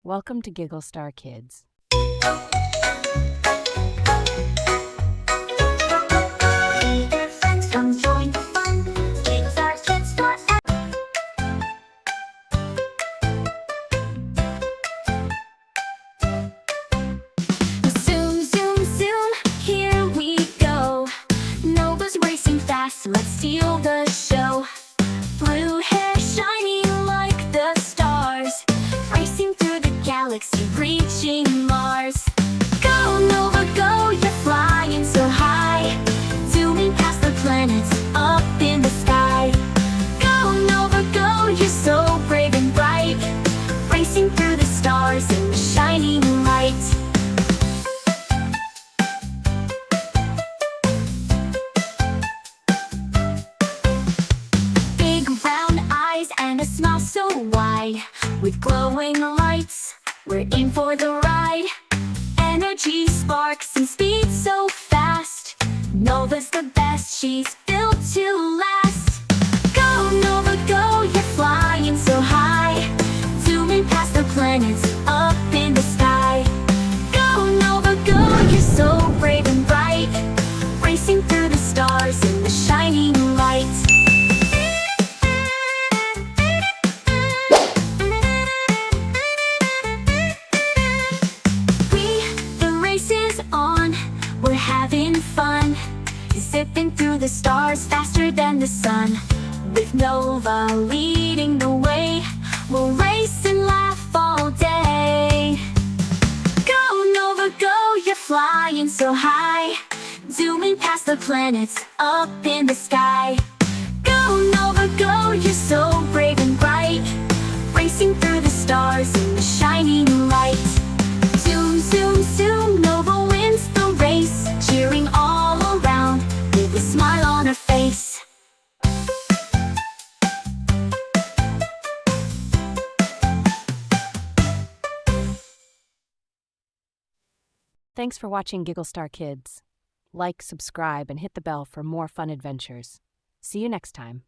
Welcome to Giggle Star Kids. Your friends come join the fun. Giggle Star Kids forever. Zoom, zoom, zoom, here we go. Nova's racing fast, let's steal the show. Blue hair shining like the stars, racing through the galaxy, reaching Mars. Go Nova, go, you're flying so high, zooming past the planets, up in the sky. Go Nova, go, you're so brave and bright, racing through the stars in the shining light. Big round eyes and a smile so wide, with glowing lights, we're in for the ride. Energy sparks and speed so fast, Nova's the best, she's built to last. Go Nova, go, you're flying so high, zooming past the planets, up in the sky. Go Nova, go, you're so brave and bright, racing through the stars in the shining light. We're having fun, zipping through the stars faster than the sun. With Nova leading the way, we'll race and laugh all day. Go Nova, go, you're flying so high, zooming past the planets, up in the sky. Go Nova, go, you're so brave and bright, racing through the stars in the shining light. Zoom, zoom, zoom, Nova wins the race, cheering all around with a smile on her face. Thanks for watching Giggle Star Kids. Like, subscribe, and hit the bell for more fun adventures. See you next time.